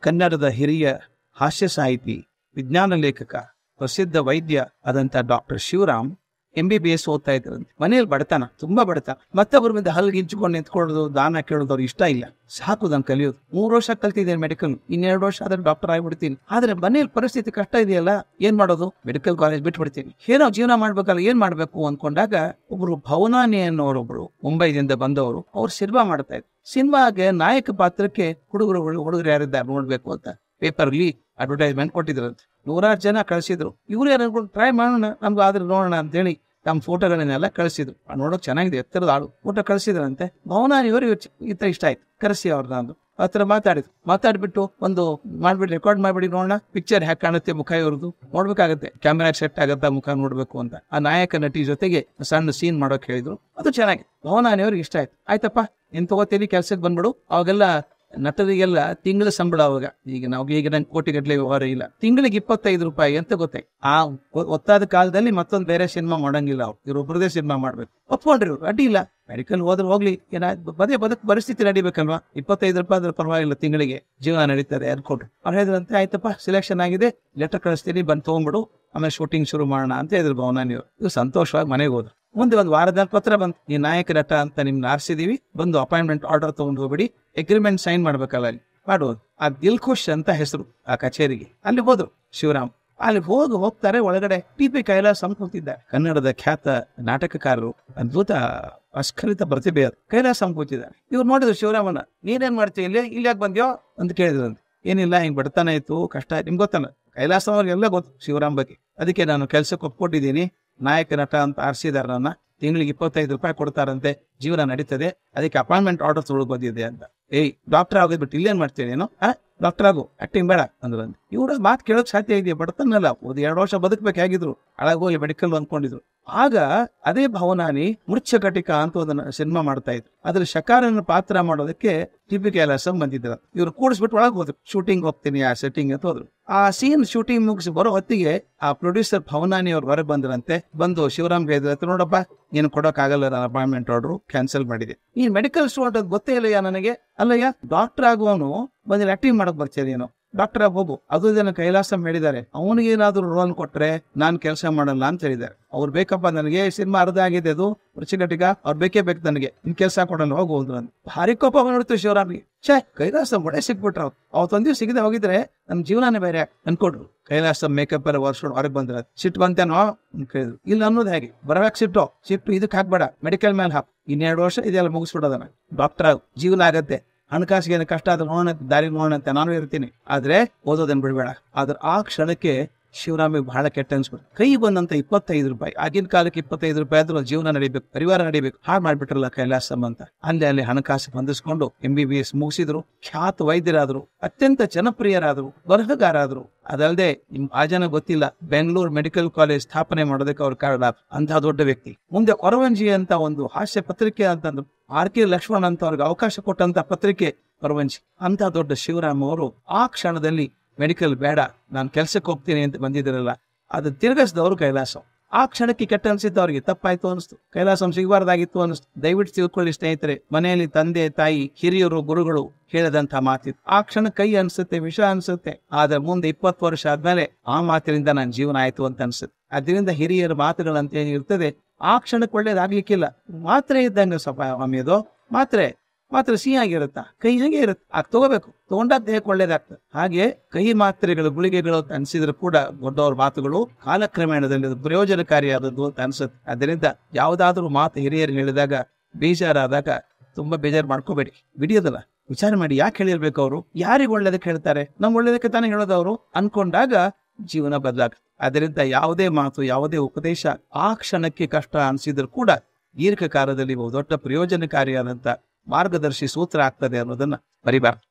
ಕನ್ನಡದ ಹಿರಿಯ ಹಾಸ್ಯ ಸಾಹಿತಿ, ವಿಜ್ಞಾನ ಲೇಖಕ, ಪ್ರಸಿದ್ಧ ವೈದ್ಯ ಆದಂತ ಡಾಕ್ಟರ್ ಶಿವರಾಮ್ MBBS ಓದ್ತಾ ಇದ್ರಂತೆ. ಮನೇಲಿ ಬಡತನ, ತುಂಬಾ ಬಡತನ. ಮತ್ತೊಬ್ಬರ ಮೇಲೆ ಹಲ್ಗೆ ಇಂಚಿಕೊಂಡು ನಿಂತ್ಕೊಳ್ಳೋದು, ದಾನ ಕೇಳೋದು ಅವ್ರು ಇಷ್ಟ ಇಲ್ಲ. ಸಾಕು ನಾನು ಕಲಿಯೋದು, 3 ವರ್ಷ ಕಲ್ತಿದ್ದೇನೆ ಮೆಡಿಕಲ್, 2 ವರ್ಷ ಆದ್ರೆ ಡಾಕ್ಟರ್ ಆಗ್ಬಿಡ್ತೀನಿ. ಆದ್ರೆ ಮನೇಲಿ ಪರಿಸ್ಥಿತಿ ಕಷ್ಟ ಇದೆಯಲ್ಲ, ಏನ್ ಮಾಡೋದು? ಮೆಡಿಕಲ್ ಕಾಲೇಜ್ ಬಿಟ್ಬಿಡ್ತೀನಿ, ಏನೋ ಜೀವನ ಮಾಡ್ಬೇಕಲ್ಲ, ಏನ್ ಮಾಡ್ಬೇಕು ಅನ್ಕೊಂಡಾಗ ಒಬ್ರು ಭವನಾನಿ ಅನ್ನೋರೊಬ್ರು ಮುಂಬೈದಿಂದ ಬಂದವರು, ಅವ್ರು ಸಿನಿಮಾ ಮಾಡ್ತಾ ಇದ್ರು. ಸಿನಿಮಾಗೆ ನಾಯಕ ಪಾತ್ರಕ್ಕೆ ಹುಡುಗರು ಯಾರಿದ್ದಾರೆ ನೋಡ್ಬೇಕು ಅಂತ ಪೇಪರ್ಲಿ ಅಡ್ವರ್ಟೈಸ್ಮೆಂಟ್ ಕೊಟ್ಟಿದ್ರಂತೆ. 100 ಜನ ಕಳಿಸಿದ್ರು. ಇವ್ರು ಯಾರು ಟ್ರೈ ಮಾಡೋಣ, ನಮ್ಗೆ ಆದ್ರೆ ನೋಡೋಣ ಅಂತ ಹೇಳಿ ತಮ್ಮ ಫೋಟೋಗಳನ್ನೆಲ್ಲ ಕಳಿಸಿದ್ರು. ನೋಡೋಕ್ ಚೆನ್ನಾಗಿದೆ, ಎತ್ತರದ ಆಳು. ಫೋಟೋ ಕಳಿಸಿದ್ರಂತೆ. ಭವನಾನಿಯವರು ಇಷ್ಟ ಆಯ್ತು, ಕರೆಸಿ ಅವ್ರನ್ನ ಅಂದು ಹತ್ರ ಮಾತಾಡ್ಬಿಟ್ಟು ಒಂದು ಮಾಡ್ಬಿಟ್ಟು ರೆಕಾರ್ಡ್ ಮಾಡ್ಬಿಡಿ, ನೋಡೋಣ ಪಿಕ್ಚರ್ ಹ್ಯಾಕ್ ಕಾಣುತ್ತೆ, ಮುಖ ಇವ್ರದ್ದು ನೋಡ್ಬೇಕಾಗತ್ತೆ, ಕ್ಯಾಮೆರಾ ಸೆಟ್ ಆಗತ್ತಾ, ಮುಖ ನೋಡ್ಬೇಕು ಅಂತ. ಆ ನಾಯಕ ನಟಿ ಜೊತೆಗೆ ಸಣ್ಣ ಸೀನ್ ಮಾಡೋಕ್ ಹೇಳಿದ್ರು. ಅದು ಚೆನ್ನಾಗಿ ಭವನಾನಿಯವ್ರಿಗೆ ಇಷ್ಟ ಆಯ್ತು. ಆಯ್ತಪ್ಪ ನೀನ್ ತಗೋತೀನಿ, ಕೆಲ್ಸಕ್ಕೆ ಬಂದ್ಬಿಡು. ಅವಾಗೆಲ್ಲ ನಟರಿಗೆಲ್ಲ ತಿಂಗಳ ಸಂಬಳ ಅವಾಗ, ಈಗ ನಂಗೆ ಕೋಟಿಗಟ್ಟಲೆ ವ್ಯವಹಾರ ಇಲ್ಲ, ತಿಂಗಳಿಗೆ 25 ರೂಪಾಯಿ ಅಂತ ಗೊತ್ತಾಯ್ತು. ಆ ಒತ್ತಾದ ಕಾಲದಲ್ಲಿ ಮತ್ತೊಂದು ಬೇರೆ ಸಿನಿಮಾ ಮಾಡಂಗಿಲ್ಲ, ಅವ್ರು ಇವ್ರೊಬ್ಬರದೇ ಸಿನಿಮಾ ಮಾಡ್ಬೇಕು. ಒಪ್ಕೊಂಡ್ರಿ, ಅಡ್ಡಿ ಇಲ್ಲ, ಮೆಡಿಕಲ್ ಹೋದ್ರೆ ಹೋಗ್ಲಿ, ಬದುಕು ಪರಿಸ್ಥಿತಿ ನಡಿಬೇಕಲ್ವಾ, 25 ರೂಪಾಯಿ ಅದ್ರ ಪರವಾಗಿಲ್ಲ, ತಿಂಗಳಿಗೆ ಜೀವನ ನಡೀತದೆ ಅನ್ಕೊಂಡ್ರು. ಅವ್ರು ಹೇಳಿದ್ರಂತೆ, ಆಯ್ತಪ್ಪ ಸೆಲೆಕ್ಷನ್ ಆಗಿದೆ, ಲೆಟರ್ ಕಳಿಸ್ತೀನಿ, ಬಂದು ತಗೊಂಡ್ಬಿಡು, ಆಮೇಲೆ ಶೂಟಿಂಗ್ ಶುರು ಮಾಡೋಣ ಅಂತ ಹೇಳಿದ್ರು ಭವನಾನಿಯವರು. ಇವ್ರು ಸಂತೋಷವಾಗಿ ಮನೆಗೆ ಹೋದ್ರು. ಮುಂದೆ ಒಂದು ವಾರದಲ್ಲಿ ಪತ್ರ ಬಂತು, ನೀ ನಾಯಕ ನಟ ಅಂತ ನಿಮ್ನ ಆರಿಸಿದೀವಿ, ಬಂದು ಅಪಾಯಿಂಟ್ಮೆಂಟ್ ಆರ್ಡರ್ ತಗೊಂಡು ಹೋಗ್ಬಿಡಿ, ಅಗ್ರಿಮೆಂಟ್ ಸೈನ್ ಮಾಡ್ಬೇಕಲ್ಲ ಅಲ್ಲಿ ಮಾಡುವುದು. ಆ ದಿಲ್ಖುಷ್ ಅಂತ ಹೆಸರು ಆ ಕಚೇರಿಗೆ. ಅಲ್ಲಿ ಹೋದ್ರು ಶಿವರಾಮ್. ಅಲ್ಲಿ ಹೋಗ್ತಾರೆ. ಒಳಗಡೆ TP ಕೈಲಾಸ ಕೂತಿದ್ದಾರೆ, ಕನ್ನಡದ ಖ್ಯಾತ ನಾಟಕಕಾರರು, ಅದ್ಭುತ ಅಸ್ಖಲಿತ ಪ್ರತಿಭೆ ಅದು. ಕೈಲಾಸ ಕೂತಿದ್ದಾರೆ. ಇವ್ರು ನೋಡಿದ್ರು ಶಿವರಾಮನ. ನೀನೇನ್ ಮಾಡ್ತೀವಿ ಇಲ್ಲಿ ಯಾಕೆ ಬಂದ್ಯೋ ಅಂತ ಕೇಳಿದ್ರಂತೆ. ಏನಿಲ್ಲ, ಹಿಂಗ್ ಬಡತನ ಆಯ್ತು, ಕಷ್ಟ ಆಯ್ತು, ನಿಮ್ಗೆ ಗೊತ್ತಲ್ಲ, ಕೈಲಾಸ ಅವ್ರಿಗೆಲ್ಲ ಗೊತ್ತು ಶಿವರಾಮ್ ಬಗ್ಗೆ. ಅದಕ್ಕೆ ನಾನು ಕೆಲ್ಸಕ್ಕೆ ಒಪ್ಕೊಟ್ಟಿದ್ದೀನಿ, ನಾಯಕ ನಟ ಅಂತ ಆರಿಸಿದಾರ ನನ್ನ, ತಿಂಗಳಿಗೆ 25 ರೂಪಾಯಿ ಕೊಡ್ತಾರಂತೆ, ಜೀವನ ನಡೀತದೆ, ಅದಕ್ಕೆ ಅಪಾಯಿಂಟ್ಮೆಂಟ್ ಆರ್ಡರ್ ತೊಗೊಳ್ ಬಂದಿದೆ ಅಂತ. ಡಾಕ್ಟರ್ ಆಗೋದ್ಬಿಟ್ಟು ಇಲ್ಲೇನ್ ಮಾಡ್ತೀನಿ ಏನೋ, ಡಾಕ್ಟರ್ ಆಗು, ಆಕ್ಟಿಂಗ್ ಬೇಡ ಅಂದ್ರಂತೆ. ಇವ್ರ ಮಾತು ಕೇಳೋಕ್ ಸಾಧ್ಯ ಇದೆಯಾ? ಬಡತನಲ್ಲ, 2 ವರ್ಷ ಬದುಕಬೇಕಾಗಿದ್ರು, ಹೋಗಿ ಮೆಡಿಕಲ್ ಅನ್ಕೊಂಡಿದ್ರು. ಆಗ ಅದೇ ಭವನಾನಿ ಮೃಚ್ಛಕಟಿಕ ಅಂತ ಒಂದು ಸಿನಿಮಾ ಮಾಡ್ತಾ ಇದ್ರು. ಅದ್ರ ಶಕಾರನ ಪಾತ್ರ ಮಾಡೋದಕ್ಕೆ TP ಕೈಲಾಸ ಬಂದಿದ್ರು. ಇವ್ರು ಕೂಡಿಸ್ಬಿಟ್ಟು ಒಳಗೆ ಹೋದ್ರು, ಶೂಟಿಂಗ್ ಹೋಗ್ತೀನಿ ಆ ಸೆಟ್ಟಿಂಗ್ ಅಂತ ಹೋದ್ರು. ಆ ಸೀನ್ ಶೂಟಿಂಗ್ ಮುಗಿಸಿ ಬರೋ ಹೊತ್ತಿಗೆ ಆ ಪ್ರೊಡ್ಯೂಸರ್ ಭವನಾನಿ ಅವ್ರು ಹೊರಗೆ ಬಂದ್ರಂತೆ. ಬಂದು ಶಿವರಾಮ್ಗೆ ಹೇಳಿದ್ರಂತೆ, ನೋಡಪ್ಪ ನೀನು ಕೊಡೋಕ್ ಆಗಲ್ಲ, ನಾನು ಅಪಾಯಿಂಟ್ಮೆಂಟ್ ಆರ್ಡರ್ ಕ್ಯಾನ್ಸಲ್ ಮಾಡಿದೆ. ಈ ಮೆಡಿಕಲ್ ಸ್ಟೂಡೆಂಟ್ ಅದು ಗೊತ್ತೇ ಇಲ್ಲಯ್ಯ ನನಗೆ. ಅಲ್ಲಯ್ಯ, ಡಾಕ್ಟರ್ ಆಗುವವನು ಬಂದು ಆಕ್ಟಿಂಗ್ ಮಾಡಕ್ ಬರ್ತೀರೇನೋ, ಡಾಕ್ಟರ್ ಆಗಿ ಹೋಗು. ಅದು ಇದನ್ನ ಕೈಲಾಸ ಹೇಳಿದ್ದಾರೆ, ಅವನಿಗೇನಾದ್ರೂ ರೋಲ್ ಕೊಟ್ರೆ ನಾನ್ ಕೆಲಸ ಮಾಡಲ್ಲ ಅಂತ ಹೇಳಿದ್ದಾರೆ. ಅವ್ರು ಬೇಕಪ್ಪ, ನನಗೆ ಸಿನಿಮಾ ಅರ್ಧ ಆಗಿದೆ, ಅದು ರುಚಿಗಟ್ಟಿಗ, ಅವ್ರು ಬೇಕೇ ಬೇಕು ನನಗೆ, ನಿನ್ ಕೆಲಸ ಕೊಡಲ್ಲ, ಹೋಗುವುದು ಅಂತ ಭಾರಿ ಕೋಪ ನೋಡ್ತೀವಿ ಶಿವರಾಮ್ಗೆ. ಕೈಲಾಸ ಮೊಡೆ ಸಿಕ್ಬಿಟ್ರ. ಅವತ್ತೊಂದಿವ್ ಸಿಗದೆ ಹೋಗಿದ್ರೆ ನಮ್ ಜೀವನನೇ ಬೇರೆ ಅನ್ಕೊಂಡ್ರು. ಕೈಲಾಸ ಮೇಕಪ್ ಎಲ್ಲ ವರ್ಷ ಹೊರಗೆ ಬಂದ್ರ, ಸಿಟ್ಟು ಬಂತೇನೋ ಅಂತ ಕೇಳಿದ್ರು. ಇಲ್ಲ ಅನ್ನೋದು ಹೇಗೆ, ಬರಬೇಕು ಸಿಟ್ಟು ಇದಕ್ಕೆ ಹಾಕ್ಬೇಡ, ಮೆಡಿಕಲ್ ಮೇಲೆ ಹಾಕ್, 2 ವರ್ಷ ಇದೆಲ್ಲ ಮುಗಿಸ್ಬಿಡೋದನ್ನ, ಡಾಕ್ಟರ್ ಆಗ, ಜೀವನ ಆಗತ್ತೆ, ಹಣಕಾಸಿಗೆ ಕಷ್ಟ ಆದ್ರೆ ನೋಡೋಣ, ದಾರಿ ನೋಡೋಣ ಅಂತ ನಾನು ಇರ್ತೀನಿ, ಆದ್ರೆ ಓದೋದನ್ನ ಬಿಡ್ಬೇಡ. ಆದ್ರೆ ಆ ಕ್ಷಣಕ್ಕೆ ಶಿವರಾಮಿಗೆ ಬಹಳ ಕೆಟ್ಟ ಅನ್ಸ್ಬಿಟ್ಟು, ಕೈ ಬಂದಂತ 25 ರೂಪಾಯಿ, ಆಗಿನ ಕಾಲಕ್ಕೆ 25 ರೂಪಾಯಿ ಆದ್ರೂ ಜೀವನ ನಡಿಬೇಕು, ಪರಿವಾರ ನಡಿಬೇಕು, ಹಾಳು ಮಾಡ್ಬಿಟ್ರಲ್ಲ ಕೈಲಾಸಂ ಅಂತ. ಅಲ್ಲಿ ಹಣಕಾಸು ಹೊಂದಿಸ್ಕೊಂಡು MBBS ಮುಗಿಸಿದ್ರು, ಖ್ಯಾತ ವೈದ್ಯರಾದ್ರು, ಅತ್ಯಂತ ಜನಪ್ರಿಯರಾದ್ರು, ಬರಹಗಾರಾದ್ರು. ಅದಲ್ಲದೆ ಆ ಜನ ಗೊತ್ತಿಲ್ಲ, ಬೆಂಗಳೂರು ಮೆಡಿಕಲ್ ಕಾಲೇಜ್ ಸ್ಥಾಪನೆ ಮಾಡೋದಕ್ಕೆ ಅವ್ರ ಕಾರಣ, ಅಂತಹ ದೊಡ್ಡ ವ್ಯಕ್ತಿ. ಮುಂದೆ ಕೊರವಂಜಿ ಅಂತ ಒಂದು ಹಾಸ್ಯ ಪತ್ರಿಕೆ ಅಂತಂದ್ರು, RK ಲಕ್ಷ್ಮಣ್ ಅಂತ ಅವ್ರಿಗೆ ಅವಕಾಶ ಕೊಟ್ಟಂತ ಪತ್ರಿಕೆ ಕೊರವಂಜಿ. ಅಂತ ದೊಡ್ಡ ಶಿವರಾಮ್ ಅವರು ಆ ಕ್ಷಣದಲ್ಲಿ ಮೆಡಿಕಲ್ ಬೇಡ, ನಾನು ಕೆಲ್ಸಕ್ಕೆ ಹೋಗ್ತೀನಿ ಅಂತ ಬಂದಿದ್ರಲ್ಲ, ಅದು ತಿರುಗಿಸಿದವರು ಕೈಲಾಸಂ. ಆ ಕ್ಷಣಕ್ಕೆ ಕೆಟ್ಟ ಅನ್ಸಿತ್ತು, ಅವ್ರಿಗೆ ತಪ್ಪಾಯ್ತು ಅನಿಸ್ತು, ಕೈಲಾಸಂ ಸಿಗಬಾರ್ದಾಗಿತ್ತು ಅನಿಸ್ತು. ದಯವಿಟ್ಟು ತಿಳ್ಕೊಳ್ಳಿ ಸ್ನೇಹಿತರೆ, ಮನೆಯಲ್ಲಿ ತಂದೆ ತಾಯಿ ಹಿರಿಯರು ಗುರುಗಳು ಹೇಳಿದಂತ ಮಾತಿತ್ತು. ಆ ಕ್ಷಣ ಕೈ ಅನ್ಸುತ್ತೆ, ವಿಷ ಅನ್ಸುತ್ತೆ, ಆದ್ರೆ ಮುಂದೆ 20 ವರ್ಷ ಆದ್ಮೇಲೆ ಆ ಮಾತಿನಿಂದ ನನ್ನ ಜೀವನ ಆಯ್ತು ಅಂತ ಅನ್ಸುತ್ತೆ. ಅದರಿಂದ ಹಿರಿಯರ ಮಾತುಗಳಂತ ಏನಿರ್ತದೆ, ಆ ಕ್ಷಣಕ್ಕೆ ಒಳ್ಳೇದಾಗ್ಲಿಕ್ಕಿಲ್ಲ. ಮಾತ್ರೆ ಇದ್ದಂಗೆ ಸ್ವಲ್ಪ ಆಮೇದು ಮಾತ್ರೆ ಸಿಹಿಯಾಗಿರುತ್ತಾ, ಕೈ ಹೇಗೆ ಇರುತ್ತೆ, ಆಗ ತಗೋಬೇಕು, ತಗೊಂಡಾಗ ದೇಹಕ್ಕೆ ಒಳ್ಳೇದಾಗ್ತದೆ. ಹಾಗೆ ಕೈ ಮಾತ್ರೆಗಳು, ಗುಳಿಗೆಗಳು ಅಂತ ಅನ್ಸಿದ್ರು ಕೂಡ ದೊಡ್ಡವ್ರ ಮಾತುಗಳು ಕಾಲಕ್ರಮೇಣದಲ್ಲಿ ಪ್ರಯೋಜನಕಾರಿಯಾದದ್ದು ಅಂತ ಅನ್ಸುತ್ತೆ. ಅದರಿಂದ ಯಾವ್ದಾದ್ರು ಮಾತು ಹಿರಿಯರು ಹೇಳಿದಾಗ ಬೇಜಾರಾದಾಗ ತುಂಬಾ ಬೇಜಾರು ಮಾಡ್ಕೋಬೇಡಿ, ಬಿಡಿಯೋದಲ್ಲ, ವಿಚಾರ ಮಾಡಿ ಯಾಕೆ ಹೇಳಿರ್ಬೇಕು, ಅವರು ಯಾರಿಗೆ ಒಳ್ಳೇದಕ್ಕೆ ಹೇಳ್ತಾರೆ, ನಮ್ ಒಳ್ಳೇದಕ್ಕೆ ತಾನೇ ಹೇಳೋದವ್ರು ಅನ್ಕೊಂಡಾಗ ಜೀವನ ಬದಲಾಗ್ತದೆ. ಅದರಿಂದ ಯಾವುದೇ ಮಾತು, ಯಾವುದೇ ಉಪದೇಶ ಆ ಕ್ಷಣಕ್ಕೆ ಕಷ್ಟ ಅನ್ಸಿದ್ರು ಕೂಡ ದೀರ್ಘಕಾಲದಲ್ಲಿ ದೊಡ್ಡ ಪ್ರಯೋಜನಕಾರಿಯಾದಂತ ಮಾರ್ಗದರ್ಶಿ ಸೂತ್ರ ಆಗ್ತದೆ ಅನ್ನೋದನ್ನ ಮರಿಬಾರ್ದು.